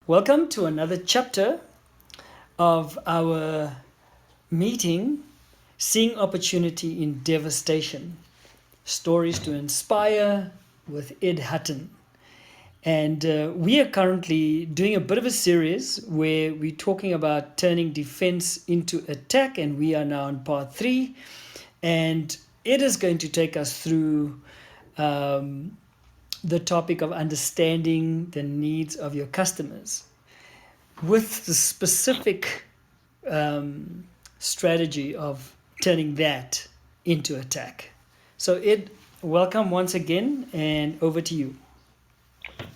Welcome to another chapter of our meeting, Seeing Opportunity in Devastation, Stories to Inspire with Ed Hatton. And we are currently doing a bit of a series where we're talking about turning defense into attack, and we are now on part 3. And Ed is going to take us through the topic of understanding the needs of your customers with the specific strategy of turning that into attack. So, Ed, welcome once again, and over to you.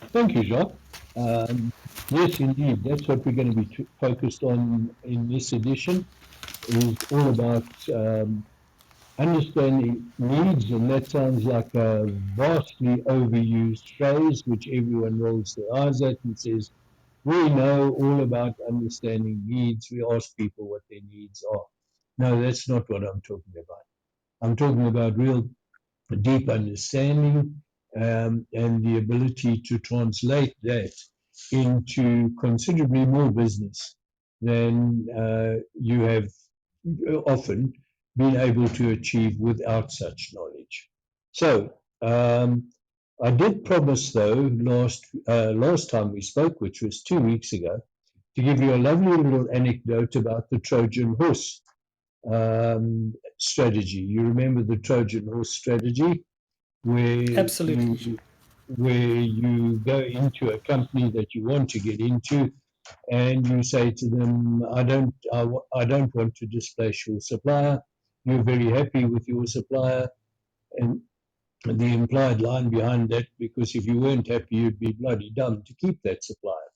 Thank you, Jacques. Yes, indeed, that's what we're going to be focused on in this edition. Is all about understanding needs, and that sounds like a vastly overused phrase, which everyone rolls their eyes at and says, "We know all about understanding needs. We ask people what their needs are." No, that's not what I'm talking about. I'm talking about real deep understanding and the ability to translate that into considerably more business than you have often been able to achieve without such knowledge. So I did promise, though, last time we spoke, which was 2 weeks ago, to give you a lovely little anecdote about the Trojan horse strategy. You remember the Trojan horse strategy, where Absolutely. you go into a company that you want to get into, and you say to them, I don't want to displace your supplier. You're very happy with your supplier, and the implied line behind that, because if you weren't happy, you'd be bloody dumb to keep that supplier.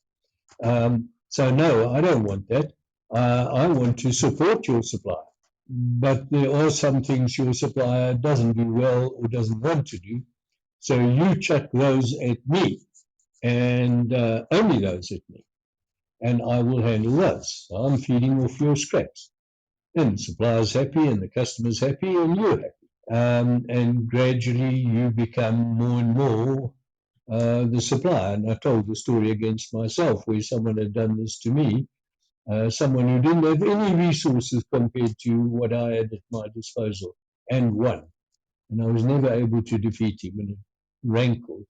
So no, I don't want that. I want to support your supplier. But there are some things your supplier doesn't do well or doesn't want to do. So you chuck those at me, and only those at me, and I will handle those. So I'm feeding off your scraps. And the supplier's happy, and the customer's happy, and you're happy. And gradually you become more and more the supplier. And I told the story against myself where someone had done this to me, someone who didn't have any resources compared to what I had at my disposal, and won. And I was never able to defeat him, and it rankled.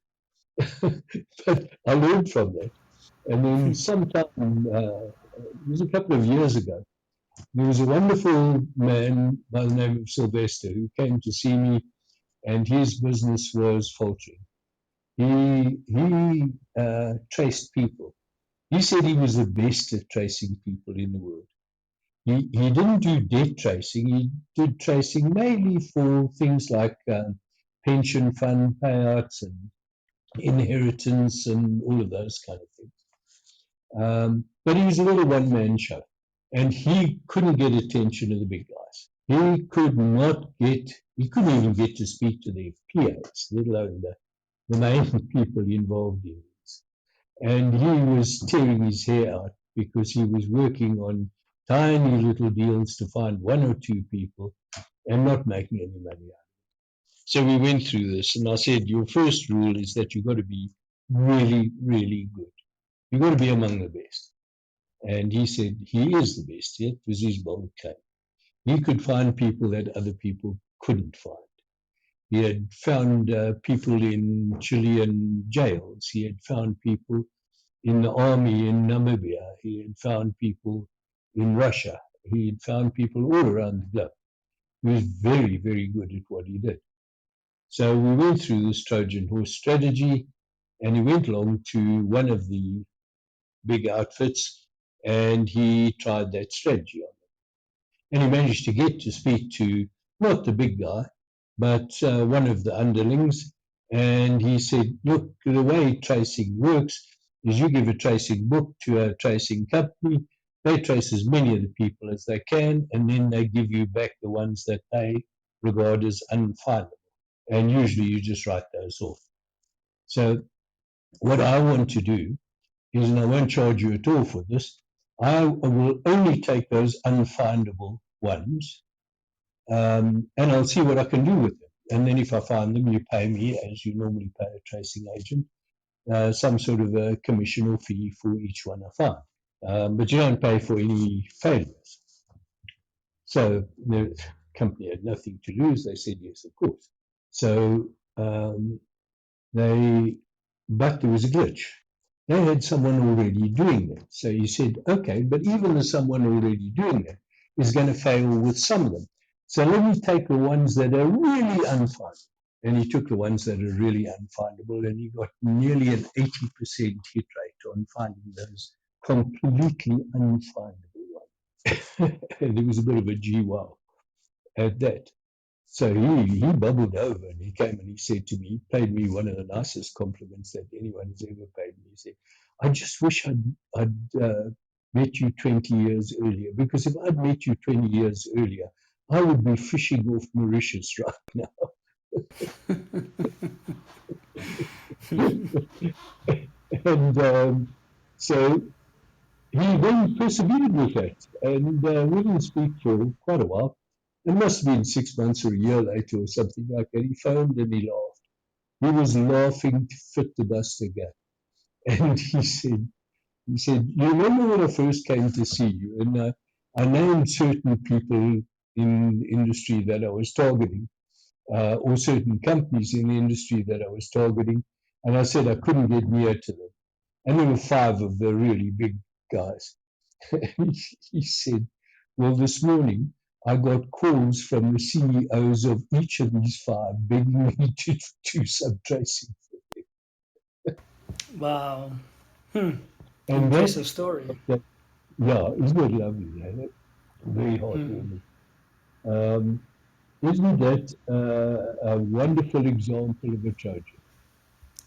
But I learned from that. And then sometime, it was a couple of years ago, there was a wonderful man by the name of Sylvester who came to see me, and his business was faltering. He traced people. He said he was the best at tracing people in the world. He didn't do debt tracing. He did tracing mainly for things like pension fund payouts and inheritance and all of those kind of things. But he was a little one-man show, and he couldn't get attention of the big guys. He couldn't even get to speak to their PAs, let alone the main people involved in this. And he was tearing his hair out because he was working on tiny little deals to find one or two people and not making any money out of it. So we went through this, and I said, your first rule is that you've got to be really, really good. You've got to be among the best. And he said he is the best. It was his bold claim. He could find people that other people couldn't find. He had found people in Chilean jails. He had found people in the army in Namibia. He had found people in Russia. He had found people all around the globe. He was very, very good at what he did. So we went through this Trojan horse strategy, and he went along to one of the big outfits, and he tried that strategy on them. And he managed to get to speak to not the big guy, but one of the underlings. And he said, look, the way tracing works is you give a tracing book to a tracing company. They trace as many of the people as they can, and then they give you back the ones that they regard as unfindable. And usually you just write those off. So what I want to do is, and I won't charge you at all for this, I will only take those unfindable ones, and I'll see what I can do with them. And then if I find them, you pay me as you normally pay a tracing agent, some sort of a commission or fee for each one I find. But you don't pay for any failures. So the company had nothing to lose. They said, yes, of course. So but there was a glitch. They had someone already doing that. So he said, okay, but even the someone already doing that is going to fail with some of them. So let me take the ones that are really unfindable. And he took the ones that are really unfindable, and he got nearly an 80% hit rate on finding those completely unfindable ones. And it was a bit of a GWOW at that. So he bubbled over and he came and he said to me, he paid me one of the nicest compliments that anyone has ever paid me. He said, I just wish I'd met you 20 years earlier, because if I'd met you 20 years earlier, I would be fishing off Mauritius right now. And so he then persevered with that, and we didn't speak for quite a while. It must have been 6 months or a year later or something like that. He phoned and he laughed. He was laughing to fit the dust again. And you remember when I first came to see you? And I named certain people in the industry that I was targeting, or certain companies in the industry that I was targeting. And I said I couldn't get near to them. And there were 5 of the really big guys. He said, well, this morning I got calls from the CEOs of each of these 5 begging me to do some tracing. Wow. And Impressive story. yeah, isn't it lovely? Very heartwarming. Isn't that a wonderful example of a Trojan?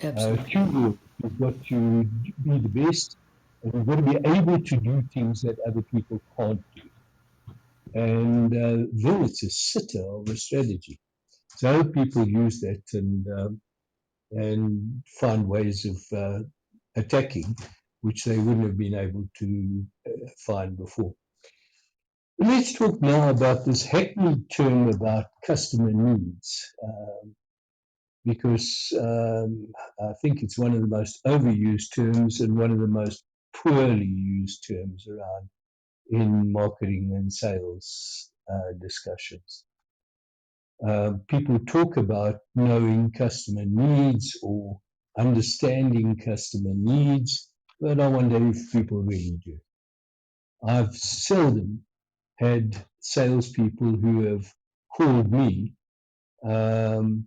Absolutely. 2 words. You've got to be the best, and you've got to be able to do things that other people can't do. And then it's a sitter of a strategy. So I hope people use that and find ways of attacking, which they wouldn't have been able to find before. Let's talk now about this hackneyed term about customer needs, because I think it's one of the most overused terms and one of the most poorly used terms around in marketing and sales discussions. People talk about knowing customer needs or understanding customer needs, but I wonder if people really do. I've seldom had salespeople who have called me and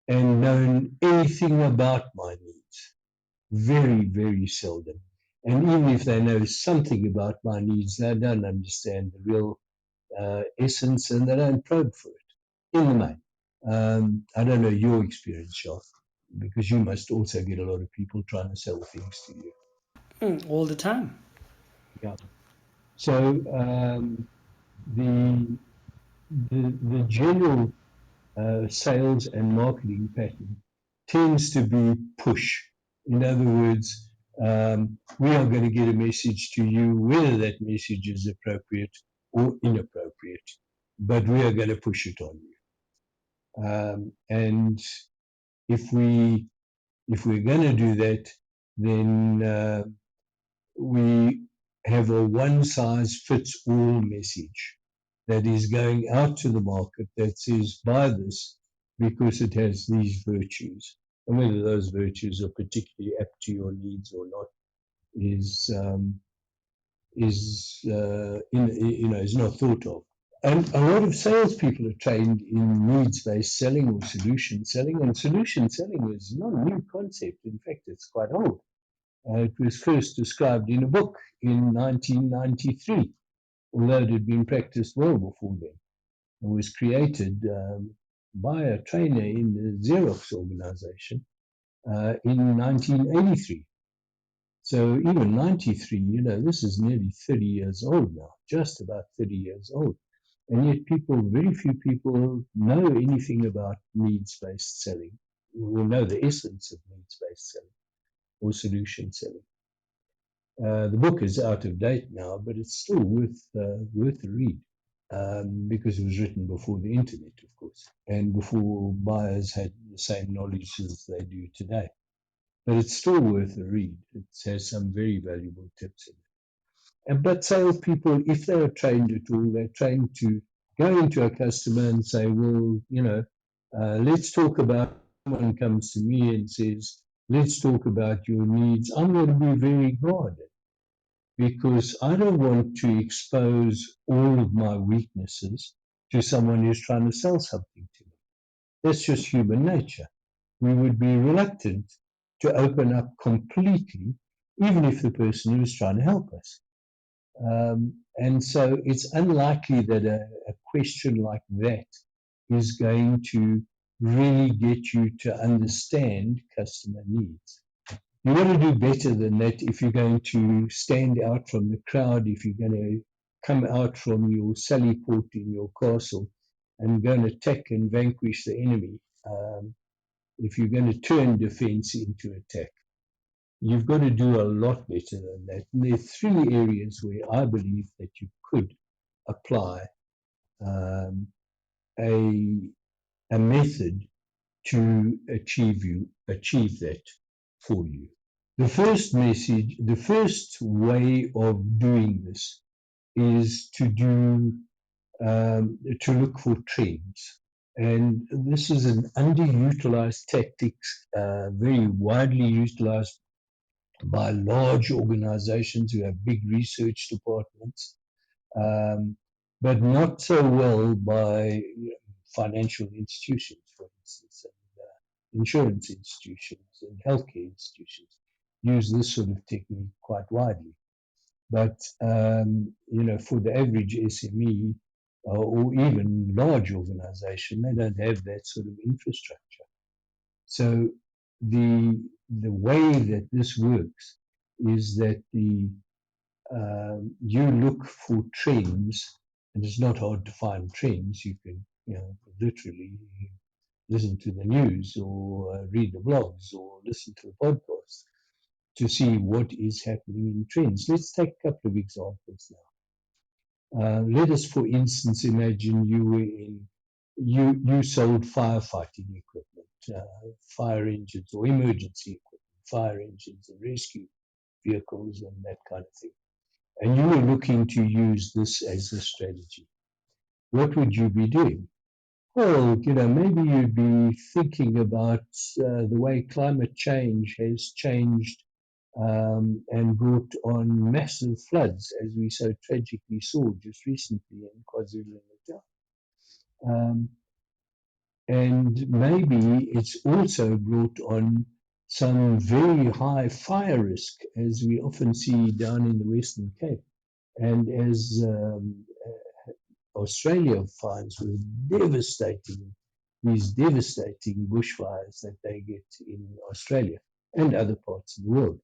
known anything about my needs. Very, very seldom. And even if they know something about my needs, they don't understand the real essence, and they don't probe for it in the main. I don't know your experience, Shah, because you must also get a lot of people trying to sell things to you. All the time. Yeah. So the the general sales and marketing pattern tends to be push. In other words, we are going to get a message to you, whether that message is appropriate or inappropriate, but we are going to push it on you. And if we're going to do that, then we have a one size fits all message that is going out to the market that says buy this because it has these virtues. And whether those virtues are particularly apt to your needs or not is is not thought of. And a lot of salespeople are trained in needs-based selling or solution selling, and solution selling is not a new concept. In fact, it's quite old. It was first described in a book in 1993, although it had been practiced well before then. It was created by a trainer in the Xerox organization in 1983. So even 93, this is nearly 30 years old now, just about 30 years old. And yet very few people know anything about needs-based selling, or know the essence of needs-based selling or solution selling. The book is out of date now, but it's still worth a read, because it was written before the internet, of course, and before buyers had the same knowledge as they do today. but it's still worth a read. It has some very valuable tips in it. But salespeople, if they are trained at all, they're trained to go into a customer and say, well, let's talk about, someone comes to me and says, let's talk about your needs. I'm going to be very guarded because I don't want to expose all of my weaknesses to someone who's trying to sell something to me. That's just human nature. We would be reluctant to open up completely, even if the person was trying to help us. And so it's unlikely that a question like that is going to really get you to understand customer needs. You want to do better than that if you're going to stand out from the crowd, if you're going to come out from your sally port in your castle and go and attack and vanquish the enemy. If you're going to turn defense into attack, you've got to do a lot better than that. And there are three areas where I believe that you could apply um, a method to achieve that for you. The first way of doing this is to look for trends. And this is an underutilized tactic, very widely utilized by large organizations who have big research departments, but not so well by financial institutions, for instance, and insurance institutions and healthcare institutions use this sort of technique quite widely. But for the average SME or even large organization, they don't have that sort of infrastructure. So the way that this works is that you look for trends, and it's not hard to find trends. You can literally listen to the news or read the blogs or listen to the podcast to see what is happening in trends. Let's take a couple of examples now. Let us, for instance, imagine you sold firefighting equipment, fire engines or emergency equipment, fire engines and rescue vehicles and that kind of thing. And you were looking to use this as a strategy. What would you be doing? Well, maybe you'd be thinking about the way climate change has changed and brought on massive floods, as we so tragically saw just recently in KwaZulu-Natal. And maybe it's also brought on some very high fire risk, as we often see down in the Western Cape, and as Australia finds with these devastating bushfires that they get in Australia and other parts of the world.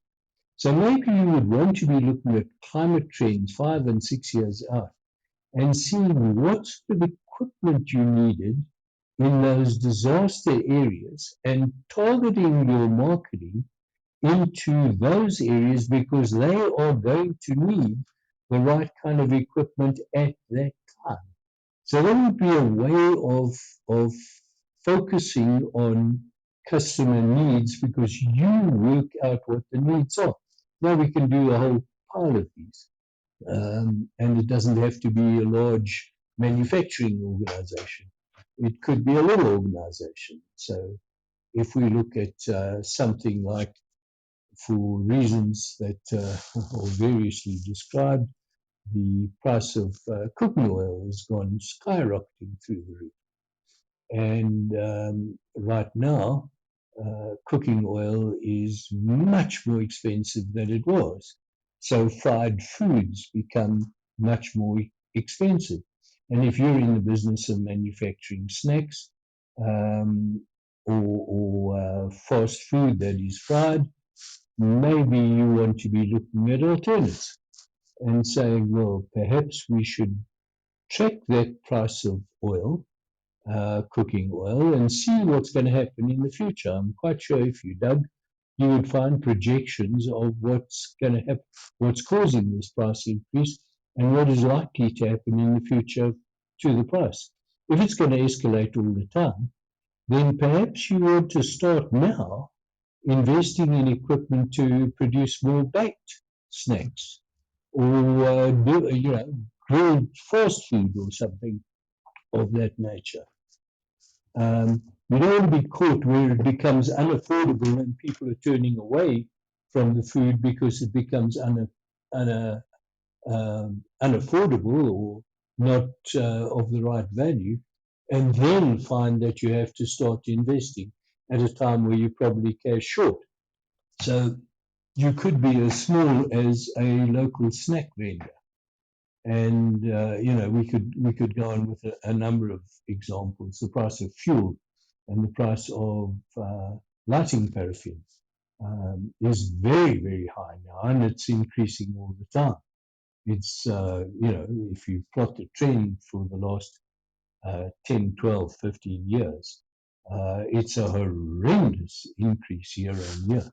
So maybe you would want to be looking at climate trends 5 and 6 years out and seeing what sort of equipment you needed in those disaster areas and targeting your marketing into those areas because they are going to need the right kind of equipment at that time. So that would be a way of focusing on customer needs because you work out what the needs are. Now we can do a whole pile of these. And it doesn't have to be a large manufacturing organization. It could be a little organization. So if we look at something like, for reasons that are variously described, the price of cooking oil has gone skyrocketing through the roof. And right now, cooking oil is much more expensive than it was. So fried foods become much more expensive. And if you're in the business of manufacturing snacks or fast food that is fried, maybe you want to be looking at alternates and saying, well, perhaps we should track that price of oil, cooking oil, and see what's going to happen in the future. I'm quite sure if you dug, you would find projections of what's going to happen, what's causing this price increase, and what is likely to happen in the future to the price. If it's going to escalate all the time, then perhaps you ought to start now investing in equipment to produce more baked snacks, or grilled fast food or something of that nature. You don't want to be caught where it becomes unaffordable and people are turning away from the food because it becomes unaffordable or not of the right value, and then find that you have to start investing at a time where you're probably cash short. So you could be as small as a local snack vendor. And we could go on with a number of examples. The price of fuel and the price of lighting paraffin is very, very high now, and it's increasing all the time. It's if you plot the trend for the last 10, 12, 15 years, it's a horrendous increase year on year.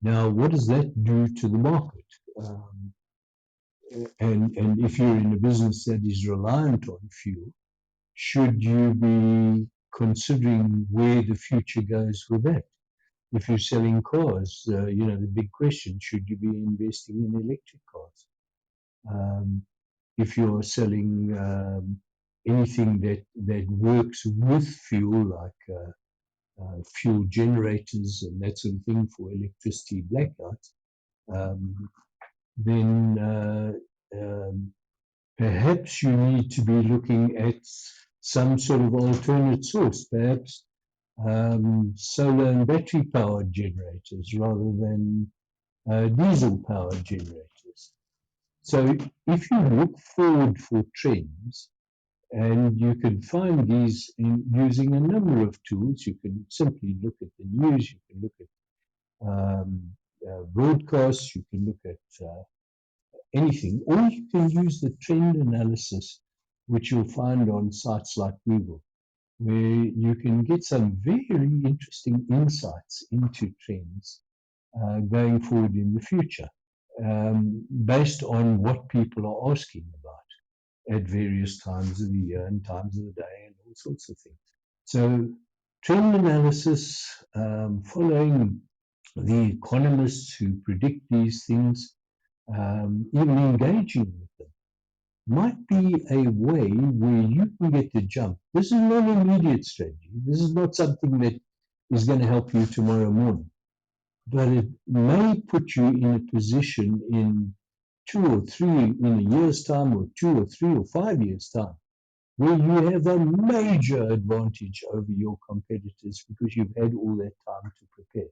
Now, what does that do to the market? And if you're in a business that is reliant on fuel, should you be considering where the future goes with that? If you're selling cars, the big question, should you be investing in electric cars? If you're selling anything that works with fuel, like fuel generators and that sort of thing for electricity blackouts, then perhaps you need to be looking at some sort of alternate source, perhaps solar and battery powered generators rather than diesel powered generators. So if you look forward for trends, and you can find these using a number of tools, you can simply look at the news, you can look at broadcasts, you can look at anything, or you can use the trend analysis, which you'll find on sites like Google, where you can get some very interesting insights into trends going forward in the future, based on what people are asking about at various times of the year and times of the day and all sorts of things. So trend analysis, following the economists who predict these things, even engaging with them, might be a way where you can get the jump. This is not an immediate strategy. This is not something that is going to help you tomorrow morning. But it may put you in a position in 2 or 3, in a year's time, or 2 or 3 or 5 years' time, where you have a major advantage over your competitors because you've had all that time to prepare.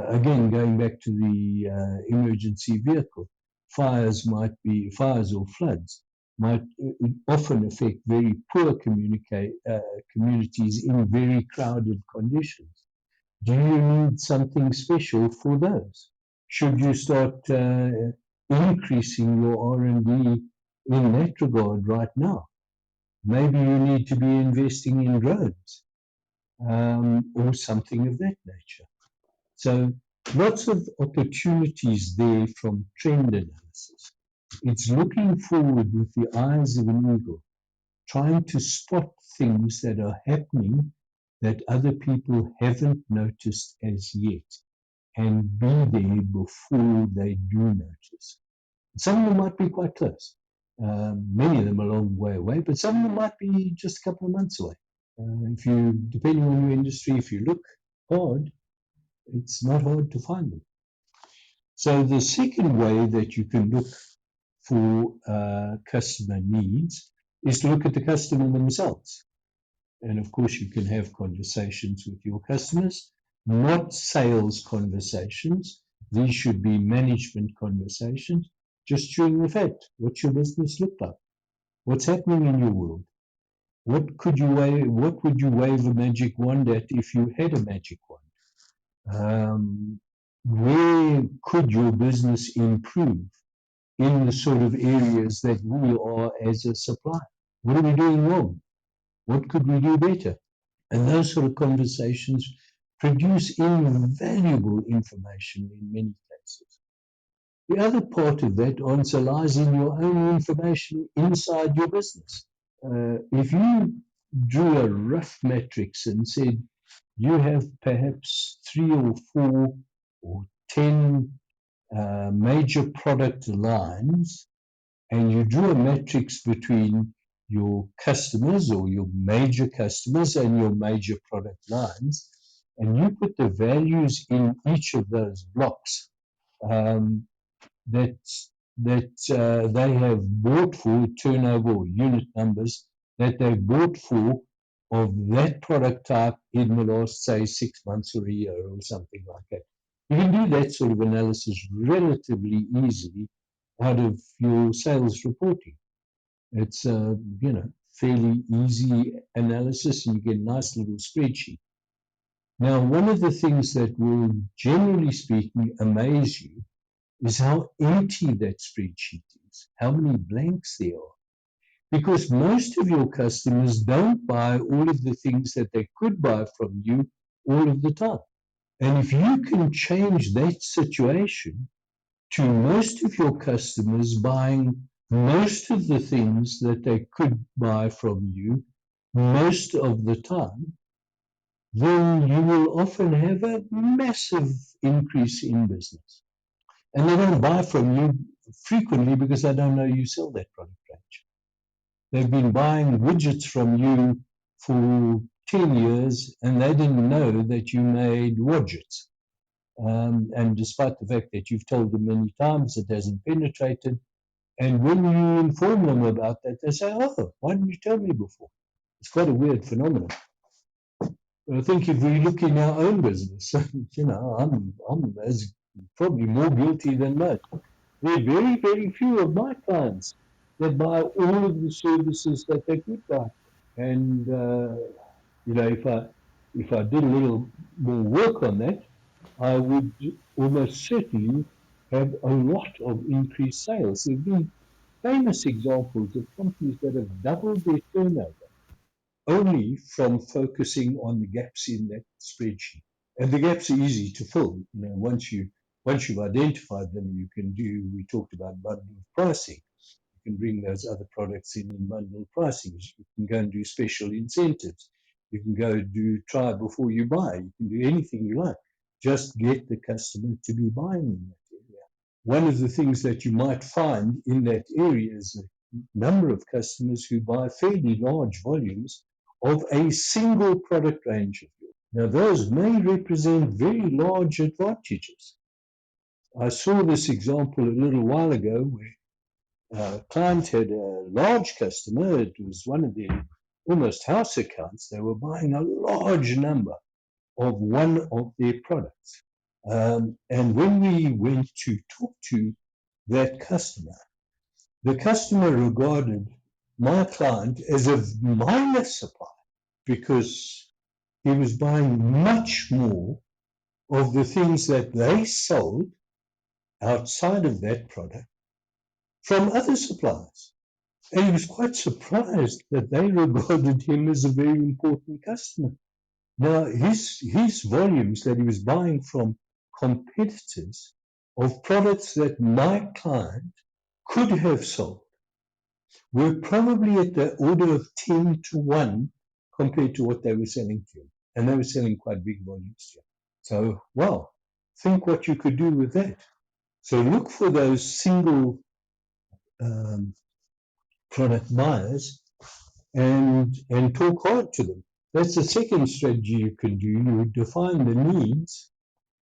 Again, going back to the emergency vehicle, fires or floods might often affect very poor communities in very crowded conditions. Do you need something special for those? Should you start increasing your R&D in that regard right now? Maybe you need to be investing in drones or something of that nature. So lots of opportunities there from trend analysis. It's looking forward with the eyes of an eagle, trying to spot things that are happening that other people haven't noticed as yet, and be there before they do notice. Some of them might be quite close. Many of them a long way away, but some of them might be just a couple of months away. Depending on your industry, if you look hard, it's not hard to find them. So the second way that you can look for customer needs is to look at the customer themselves. And of course, you can have conversations with your customers, not sales conversations. These should be management conversations, just chewing the fat. What's your business look like? What's happening in your world? What would you wave a magic wand at if you had a magic wand? Where could your business improve in the sort of areas that we are as a supplier? What are we doing wrong? What could we do better? And those sort of conversations produce invaluable information in many cases. The other part of that answer lies in your own information inside your business. If you drew a rough matrix and said, you have perhaps 3 or 4 or 10 major product lines, and you draw a matrix between your customers or your major customers and your major product lines, and you put the values in each of those blocks um, that they have bought for, turnover or unit numbers that they've bought for of that product type in the last, say, 6 months or a year or something like that. You can do that sort of analysis relatively easily out of your sales reporting. It's fairly easy analysis, and you get a nice little spreadsheet. Now, one of the things that will, generally speaking, amaze you is how empty that spreadsheet is, how many blanks there are. Because most of your customers don't buy all of the things that they could buy from you all of the time. And if you can change that situation to most of your customers buying most of the things that they could buy from you most of the time, then you will often have a massive increase in business. And they don't buy from you frequently because they don't know you sell that product range. They've been buying widgets from you for 10 years and they didn't know that you made widgets. And despite the fact that you've told them many times, it hasn't penetrated. And when you inform them about that, they say, oh, why didn't you tell me before? It's quite a weird phenomenon. I think if we look in our own business, I'm as probably more guilty than most. There are very, very few of my clients that buy all of the services that they could buy. And if I did a little more work on that, I would almost certainly have a lot of increased sales. There have been famous examples of companies that have doubled their turnover only from focusing on the gaps in that spreadsheet. And the gaps are easy to fill. Once you've identified them, you can do. We talked about bundled pricing. You can bring those other products in bundled pricing. You can go and do special incentives. You can go do try before you buy. You can do anything you like. Just get the customer to be buying in that area. One of the things that you might find in that area is a number of customers who buy fairly large volumes of a single product range of yours. Now, those may represent very large advantages. I saw this example a little while ago where a client had a large customer. It was one of their almost house accounts. They were buying a large number of one of their products. And when we went to talk to that customer, the customer regarded my client as a minor supplier because he was buying much more of the things that they sold outside of that product from other suppliers. And he was quite surprised that they regarded him as a very important customer. Now, his volumes that he was buying from competitors of products that my client could have sold were probably at the order of 10 to 1 compared to what they were selling to him. And they were selling quite big volumes to him. So, well, think what you could do with that. So look for those single product buyers and talk hard to them. That's the second strategy you can do. You define the needs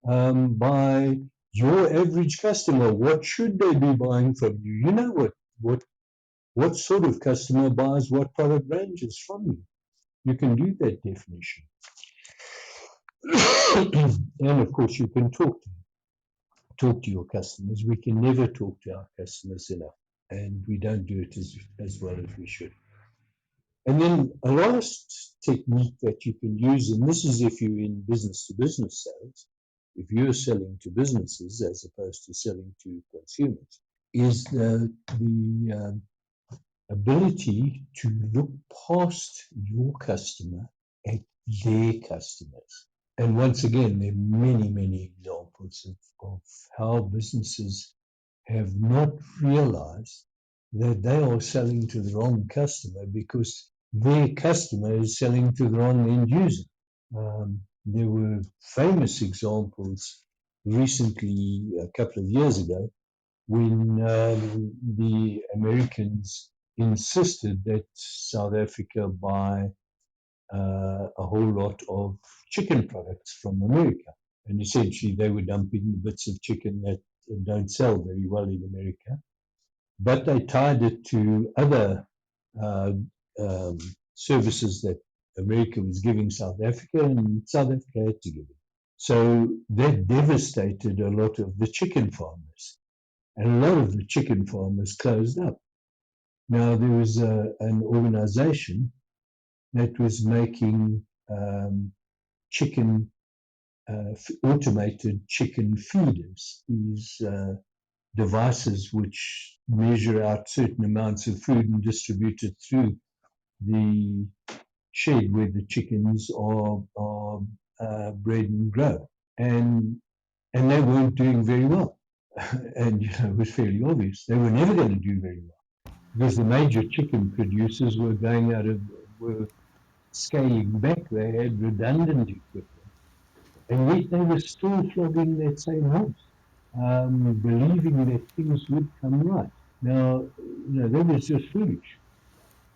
by your average customer. What should they be buying from you? You know what sort of customer buys what product ranges from you. You can do that definition. And of course, you can talk to your customers. We can never talk to our customers enough, and we don't do it as well as we should. And then a last technique that you can use, and this is if you're in business-to-business sales, if you're selling to businesses as opposed to selling to consumers, is the ability to look past your customer at their customers. And once again, there are many, many examples of how businesses have not realized that they are selling to the wrong customer because their customer is selling to the wrong end user. There were famous examples recently, a couple of years ago, when the Americans insisted that South Africa buy a whole lot of chicken products from America. And essentially, they were dumping bits of chicken that don't sell very well in America. But they tied it to other uh, um, services that America was giving South Africa, and South Africa had to give it. So that devastated a lot of the chicken farmers, and a lot of the chicken farmers closed up. Now, there was an organization that was making chicken, automated chicken feeders, these devices which measure out certain amounts of food and distribute it through the shed where the chickens are bred and grown. And they weren't doing very well. And it was fairly obvious they were never going to do very well because the major chicken producers were scaling back. They had redundant equipment, and yet they were still flogging that same horse, believing that things would come right. Now, that was just foolish.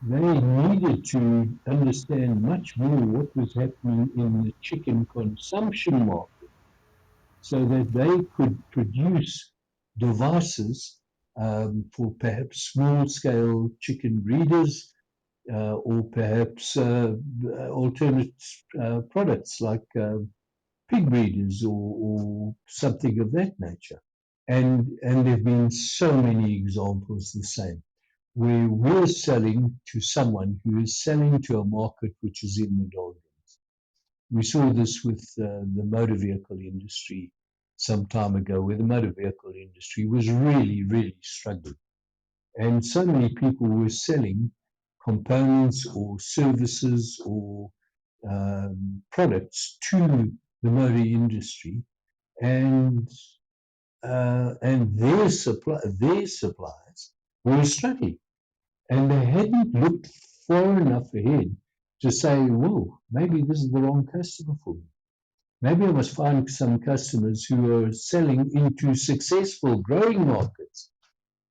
They needed to understand much more what was happening in the chicken consumption market so that they could produce devices for perhaps small scale chicken breeders or perhaps alternate products like pig breeders or something of that nature. And there have been so many examples the same, where we're selling to someone who is selling to a market which is in the doldrums. We saw this with the motor vehicle industry some time ago, where the motor vehicle industry was really, really struggling. And so many people were selling components or services or products to the motor industry, and their suppliers were struggling, and they hadn't looked far enough ahead to say, "Whoa, maybe this is the wrong customer for me. Maybe I must find some customers who are selling into successful growing markets,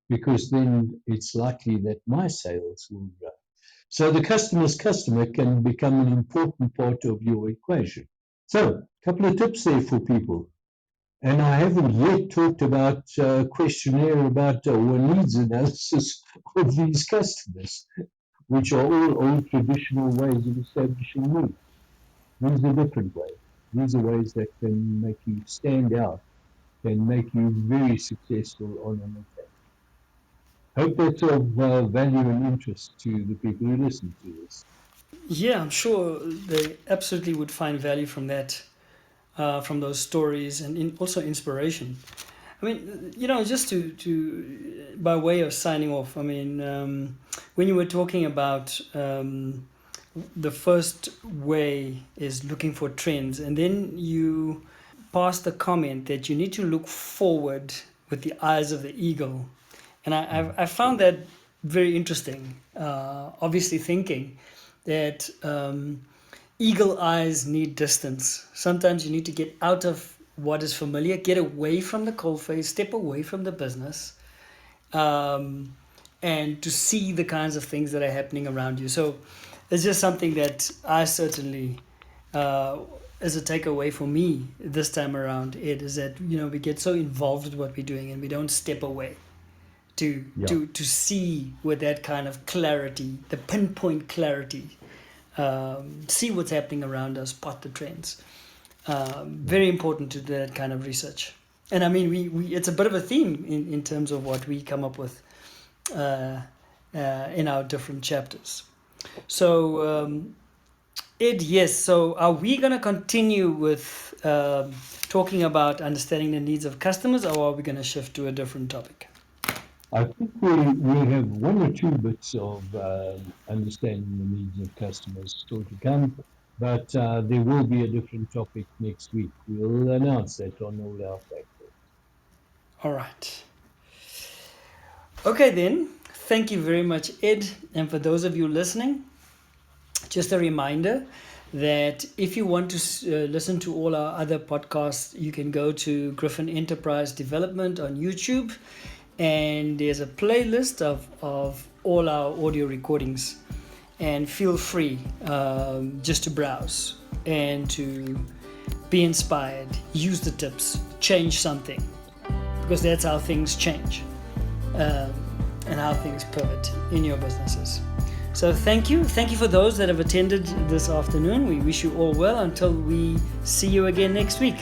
because then it's likely that my sales will grow." So the customer's customer can become an important part of your equation. So, a couple of tips there for people. And I haven't yet talked about a questionnaire about or needs analysis of these customers, which are all old traditional ways of establishing needs. These are different ways. These are ways that can make you stand out, can make you very successful on an attack. Hope that's of value and interest to the people who listen to this. Yeah, I'm sure they absolutely would find value from that, from those stories, and also inspiration. I mean, just to by way of signing off. I mean, when you were talking about the first way is looking for trends, and then you passed the comment that you need to look forward with the eyes of the eagle, and I found that very interesting. Obviously, thinking that eagle eyes need distance. Sometimes you need to get out of what is familiar, get away from the coalface, step away from the business, um, and to see the kinds of things that are happening around you. So it's just something that I certainly, as a takeaway for me this time around, Ed, is that we get so involved with what we're doing and we don't step away to Yeah. to see with that kind of clarity, the pinpoint clarity, see what's happening around us, spot the trends. Very important to do that kind of research. And I mean, we it's a bit of a theme in terms of what we come up with in our different chapters. So, Ed, yes. So, are we going to continue with talking about understanding the needs of customers, or are we going to shift to a different topic? I think we have one or two bits of understanding the needs of customers still to come, but there will be a different topic next week. We'll announce that on all our platforms. All right. Okay, then. Thank you very much, Ed. And for those of you listening, just a reminder that if you want to listen to all our other podcasts, you can go to Griffin Enterprise Development on YouTube, and there's a playlist of all our audio recordings. And feel free just to browse and to be inspired, use the tips, change something, because that's how things change and how things pivot in your businesses. So thank you for those that have attended this afternoon. We wish you all well until we see you again next week.